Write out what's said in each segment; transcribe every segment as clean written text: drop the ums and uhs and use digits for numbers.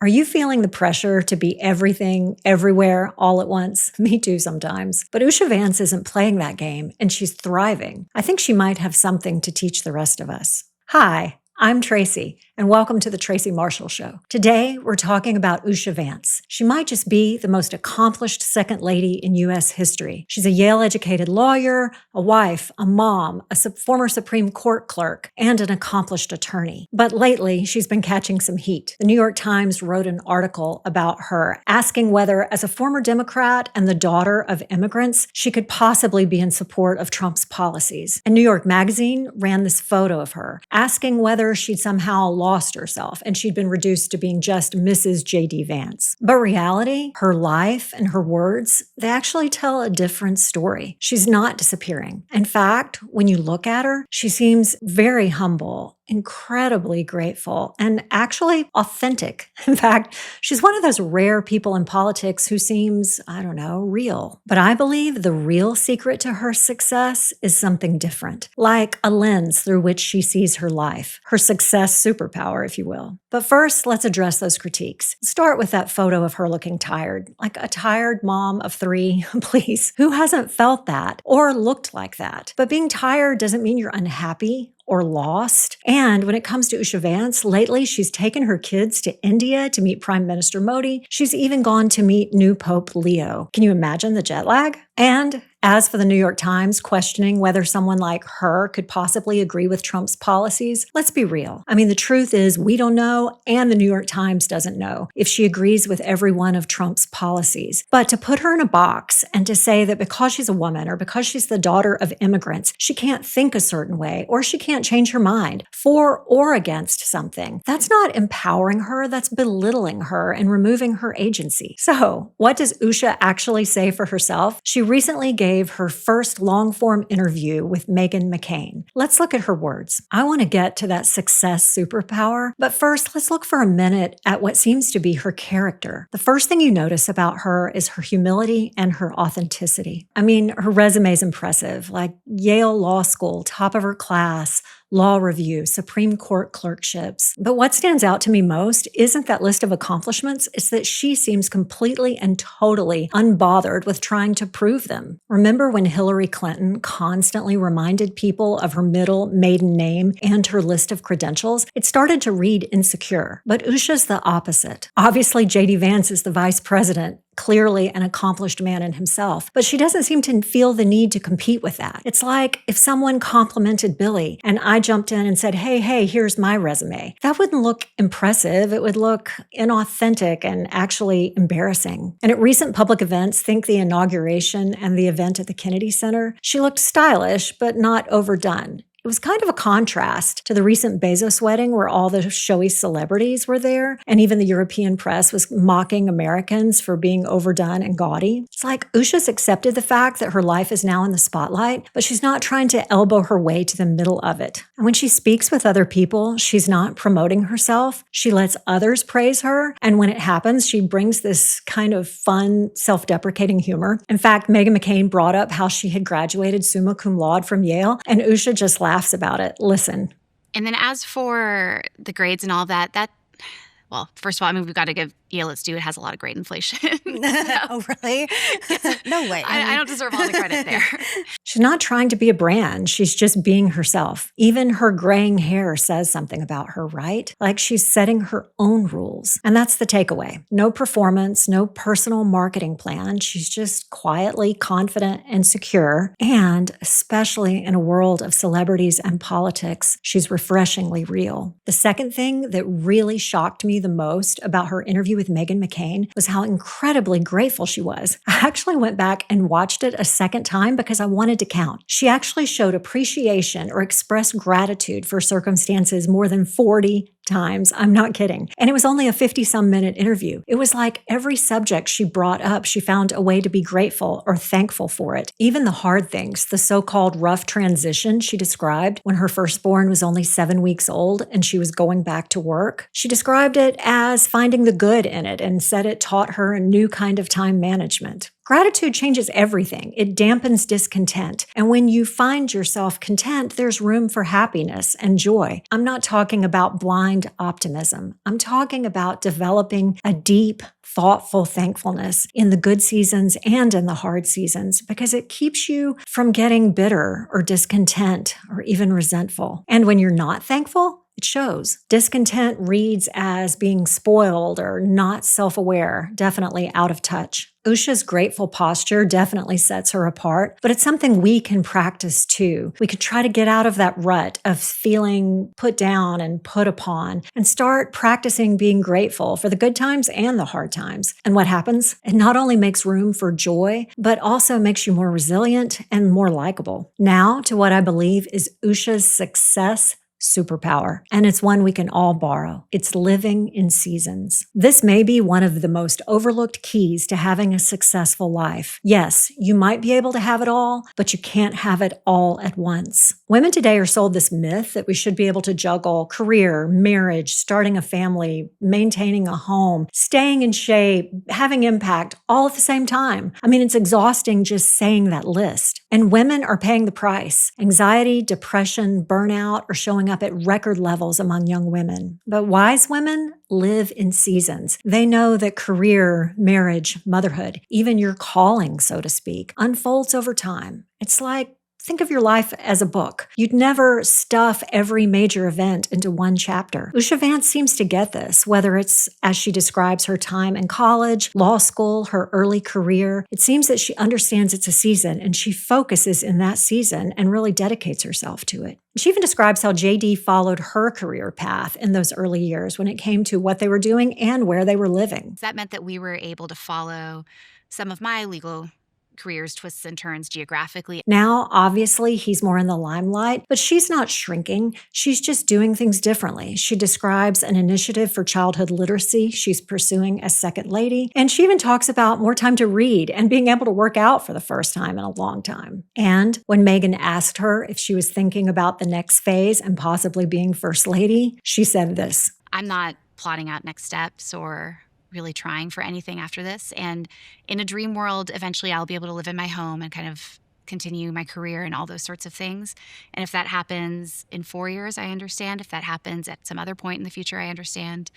Are you feeling the pressure to be everything, everywhere, all at once? Me too sometimes. But Usha Vance isn't playing that game, and she's thriving. I think she might have something to teach the rest of us. Hi, I'm Tracy, and welcome to the Tracy Marshall Show. Today, we're talking about Usha Vance. She might just be the most accomplished second lady in U.S. history. She's a Yale-educated lawyer, a wife, a mom, a former Supreme Court clerk, and an accomplished attorney. But lately, she's been catching some heat. The New York Times wrote an article about her, asking whether, as a former Democrat and the daughter of immigrants, she could possibly be in support of Trump's policies. And New York Magazine ran this photo of her, asking whether she'd somehow lost herself and she'd been reduced to being just Mrs. J.D. Vance. But reality, her life and her words, they actually tell a different story. She's not disappearing. In fact, when you look at her, she seems very humble, incredibly grateful, and actually authentic. In fact, she's one of those rare people in politics who seems, real. But I believe the real secret to her success is something different, like a lens through which she sees her life, her success superpower, if you will. But first, let's address those critiques. Start with that photo of her looking tired, like a tired mom of 3, please. Who hasn't felt that or looked like that? But being tired doesn't mean you're unhappy or lost. And when it comes to Usha Vance, lately she's taken her kids to India to meet Prime Minister Modi. She's even gone to meet new Pope Leo. Can you imagine the jet lag? And as for the New York Times questioning whether someone like her could possibly agree with Trump's policies, let's be real. The truth is we don't know, and the New York Times doesn't know if she agrees with every one of Trump's policies. But to put her in a box and to say that because she's a woman or because she's the daughter of immigrants, she can't think a certain way or she can't change her mind for or against something, that's not empowering her, that's belittling her and removing her agency. So, what does Usha actually say for herself? She recently gave her first long-form interview with Meghan McCain. Let's look at her words. I want to get to that success superpower, but first, let's look for a minute at what seems to be her character. The first thing you notice about her is her humility and her authenticity. Her resume is impressive, like Yale Law School, top of her class, law review, Supreme Court clerkships. But what stands out to me most isn't that list of accomplishments, it's that she seems completely and totally unbothered with trying to prove them. Remember when Hillary Clinton constantly reminded people of her middle maiden name and her list of credentials? It started to read insecure. But Usha's the opposite. Obviously, J.D. Vance is the vice president, clearly an accomplished man in himself, but she doesn't seem to feel the need to compete with that. It's like if someone complimented Billy and I jumped in and said, hey, here's my resume. That wouldn't look impressive. It would look inauthentic and actually embarrassing. And at recent public events, think the inauguration and the event at the Kennedy Center, she looked stylish, but not overdone. It was kind of a contrast to the recent Bezos wedding where all the showy celebrities were there, and even the European press was mocking Americans for being overdone and gaudy. It's like Usha's accepted the fact that her life is now in the spotlight, but she's not trying to elbow her way to the middle of it. And when she speaks with other people, she's not promoting herself. She lets others praise her, and when it happens, she brings this kind of fun, self-deprecating humor. In fact, Meghan McCain brought up how she had graduated summa cum laude from Yale, and Usha just laughs about it. Listen. And then as for the grades and all that, well, first of all, we've got to give Yale its due. It has a lot of grade inflation. Oh, really? No way. I don't deserve all the credit there. She's not trying to be a brand. She's just being herself. Even her graying hair says something about her, right? Like she's setting her own rules. And that's the takeaway. No performance, no personal marketing plan. She's just quietly confident and secure. And especially in a world of celebrities and politics, she's refreshingly real. The second thing that really shocked me the most about her interview with Meghan McCain was how incredibly grateful she was. I actually went back and watched it a second time because I wanted to count. She actually showed appreciation or expressed gratitude for circumstances more than 40 times. I'm not kidding. And it was only a 50-some minute interview. It was like every subject she brought up, she found a way to be grateful or thankful for it. Even the hard things, the so-called rough transition she described when her firstborn was only 7 weeks old and she was going back to work. She described it as finding the good in it and said it taught her a new kind of time management. Gratitude changes everything. It dampens discontent. And when you find yourself content, there's room for happiness and joy. I'm not talking about blind optimism. I'm talking about developing a deep, thoughtful thankfulness in the good seasons and in the hard seasons, because it keeps you from getting bitter or discontent or even resentful. And when you're not thankful, it shows. Discontent reads as being spoiled or not self-aware, definitely out of touch. Usha's grateful posture definitely sets her apart, but it's something we can practice too. We could try to get out of that rut of feeling put down and put upon and start practicing being grateful for the good times and the hard times. And what happens? It not only makes room for joy, but also makes you more resilient and more likable. Now to what I believe is Usha's success superpower, and it's one we can all borrow. It's living in seasons. This may be one of the most overlooked keys to having a successful life. Yes, you might be able to have it all, but you can't have it all at once. Women today are sold this myth that we should be able to juggle career, marriage, starting a family, maintaining a home, staying in shape, having impact, all at the same time. I mean, it's exhausting just saying that list. And women are paying the price. Anxiety, depression, burnout are showing up at record levels among young women. But wise women live in seasons. They know that career, marriage, motherhood, even your calling, so to speak, unfolds over time. It's like, think of your life as a book. You'd never stuff every major event into one chapter. Usha Vance seems to get this, whether it's as she describes her time in college, law school, her early career. It seems that she understands it's a season and she focuses in that season and really dedicates herself to it. She even describes how JD followed her career path in those early years when it came to what they were doing and where they were living. That meant that we were able to follow some of my legal careers, twists and turns geographically. Now, obviously, he's more in the limelight, but she's not shrinking. She's just doing things differently. She describes an initiative for childhood literacy she's pursuing as second lady, and she even talks about more time to read and being able to work out for the first time in a long time. And when Megan asked her if she was thinking about the next phase and possibly being first lady, she said this: I'm not plotting out next steps or really trying for anything after this. And in a dream world, eventually I'll be able to live in my home and kind of continue my career and all those sorts of things. And if that happens in 4 years, I understand. If that happens at some other point in the future, I understand.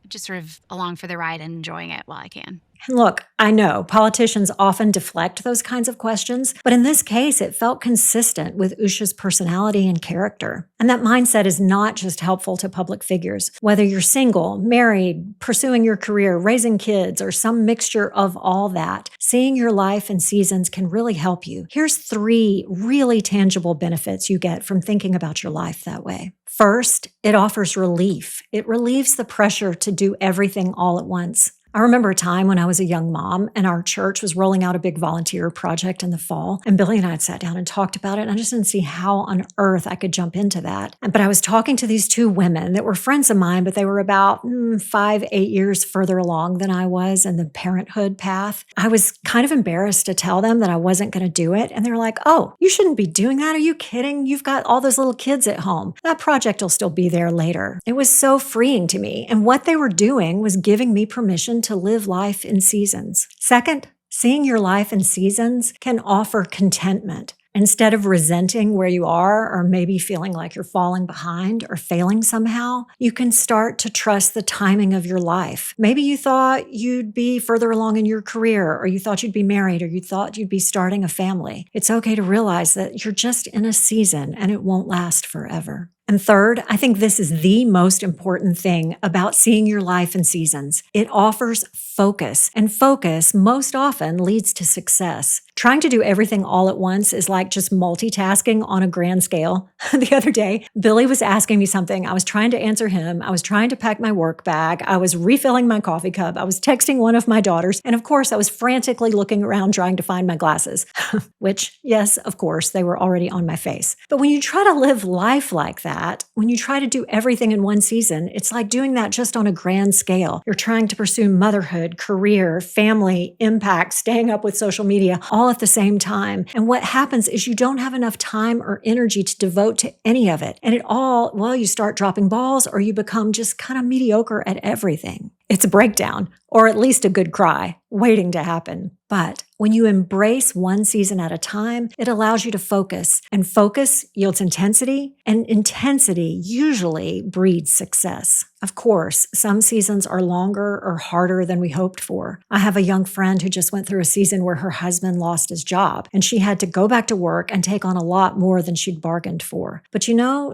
Just sort of along for the ride and enjoying it while I can. And look, I know politicians often deflect those kinds of questions, but in this case, it felt consistent with Usha's personality and character. And that mindset is not just helpful to public figures. Whether you're single, married, pursuing your career, raising kids, or some mixture of all that, seeing your life in seasons can really help you. Here's 3 really tangible benefits you get from thinking about your life that way. First, it offers relief. It relieves the pressure to do everything all at once. I remember a time when I was a young mom and our church was rolling out a big volunteer project in the fall. And Billy and I had sat down and talked about it. And I just didn't see how on earth I could jump into that. But I was talking to these 2 women that were friends of mine, but they were about 5, 8 years further along than I was in the parenthood path. I was kind of embarrassed to tell them that I wasn't going to do it. And they were like, "Oh, you shouldn't be doing that. Are you kidding? You've got all those little kids at home. That project will still be there later." It was so freeing to me. And what they were doing was giving me permission to live life in seasons. Second, seeing your life in seasons can offer contentment. Instead of resenting where you are or maybe feeling like you're falling behind or failing somehow, you can start to trust the timing of your life. Maybe you thought you'd be further along in your career, or you thought you'd be married, or you thought you'd be starting a family. It's okay to realize that you're just in a season and it won't last forever. And third, I think this is the most important thing about seeing your life in seasons. It offers focus, and focus most often leads to success. Trying to do everything all at once is like just multitasking on a grand scale. The other day, Billy was asking me something. I was trying to answer him. I was trying to pack my work bag. I was refilling my coffee cup. I was texting one of my daughters. And of course, I was frantically looking around trying to find my glasses, which, yes, of course, they were already on my face. But when you try to live life like that, when you try to do everything in one season, it's like doing that just on a grand scale. You're trying to pursue motherhood, career, family, impact, staying up with social media, all at the same time. And what happens is you don't have enough time or energy to devote to any of it. And you start dropping balls or you become just kind of mediocre at everything. It's a breakdown, or at least a good cry. waiting to happen. But when you embrace one season at a time, it allows you to focus, and focus yields intensity, and intensity usually breeds success. Of course, some seasons are longer or harder than we hoped for. I have a young friend who just went through a season where her husband lost his job, and she had to go back to work and take on a lot more than she'd bargained for. But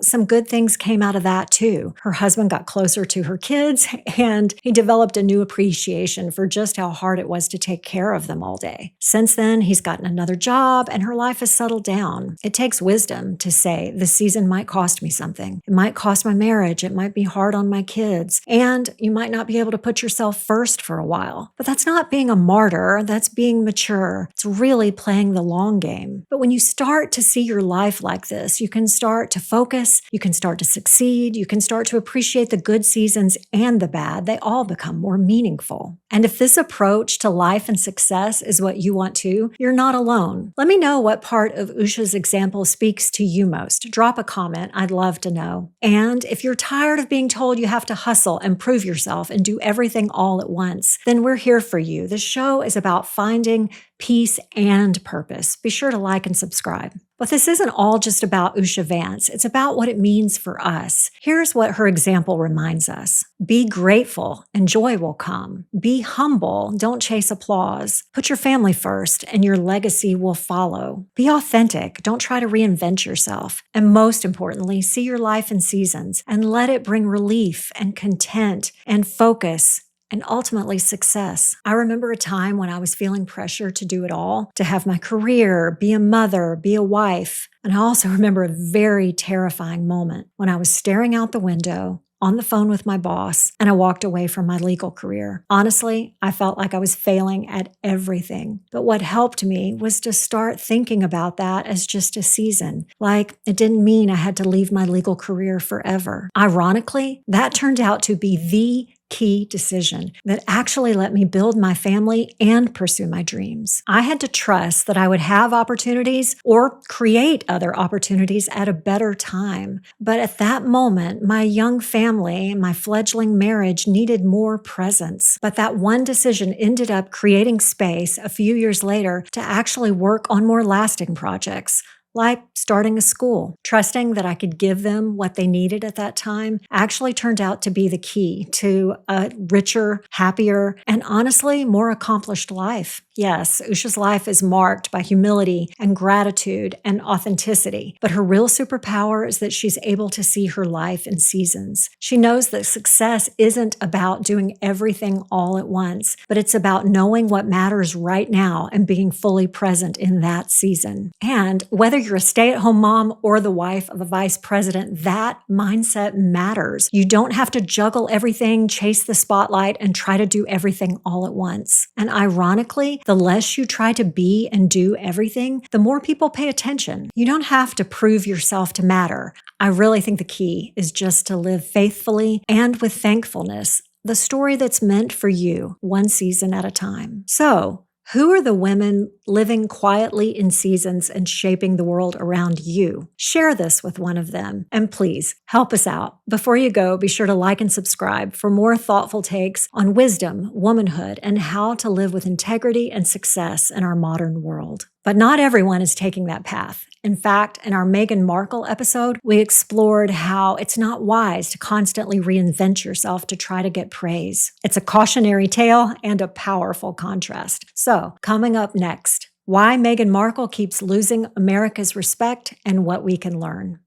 some good things came out of that too. Her husband got closer to her kids, and he developed a new appreciation for just how hard it was to take care of them all day. Since then, he's gotten another job, and her life has settled down. It takes wisdom to say, this season might cost me something. It might cost my marriage. It might be hard on my kids. And you might not be able to put yourself first for a while. But that's not being a martyr. That's being mature. It's really playing the long game. But when you start to see your life like this, you can start to focus. You can start to succeed. You can start to appreciate the good seasons and the bad. They all become more meaningful. And if this approach to life and success is what you want to, you're not alone. Let me know what part of Usha's example speaks to you most. Drop a comment. I'd love to know. And if you're tired of being told you have to hustle and prove yourself and do everything all at once, then we're here for you. The show is about finding peace and purpose. Be sure to like and subscribe. But this isn't all just about Usha Vance. It's about what it means for us. Here's what her example reminds us. Be grateful and joy will come. Be humble. Don't chase applause. Put your family first and your legacy will follow. Be authentic. Don't try to reinvent yourself. And most importantly, see your life in seasons and let it bring relief and content and focus and ultimately success. I remember a time when I was feeling pressure to do it all, to have my career, be a mother, be a wife. And I also remember a very terrifying moment when I was staring out the window on the phone with my boss, and I walked away from my legal career. Honestly, I felt like I was failing at everything. But what helped me was to start thinking about that as just a season. Like, it didn't mean I had to leave my legal career forever. Ironically, that turned out to be the key decision that actually let me build my family and pursue my dreams. I had to trust that I would have opportunities or create other opportunities at a better time. But at that moment, my young family and my fledgling marriage needed more presence. But that one decision ended up creating space a few years later to actually work on more lasting projects, like starting a school. Trusting that I could give them what they needed at that time actually turned out to be the key to a richer, happier, and honestly, more accomplished life. Yes, Usha's life is marked by humility and gratitude and authenticity, but her real superpower is that she's able to see her life in seasons. She knows that success isn't about doing everything all at once, but it's about knowing what matters right now and being fully present in that season. And whether you're a stay-at-home mom or the wife of a vice president, that mindset matters. You don't have to juggle everything, chase the spotlight, and try to do everything all at once. And ironically, the less you try to be and do everything, the more people pay attention. You don't have to prove yourself to matter. I really think the key is just to live faithfully and with thankfulness, the story that's meant for you, one season at a time. So, who are the women living quietly in seasons and shaping the world around you? Share this with one of them. And please, help us out. Before you go, be sure to like and subscribe for more thoughtful takes on wisdom, womanhood, and how to live with integrity and success in our modern world. But not everyone is taking that path. In fact, in our Meghan Markle episode, we explored how it's not wise to constantly reinvent yourself to try to get praise. It's a cautionary tale and a powerful contrast. So, coming up next, why Meghan Markle keeps losing America's respect and what we can learn.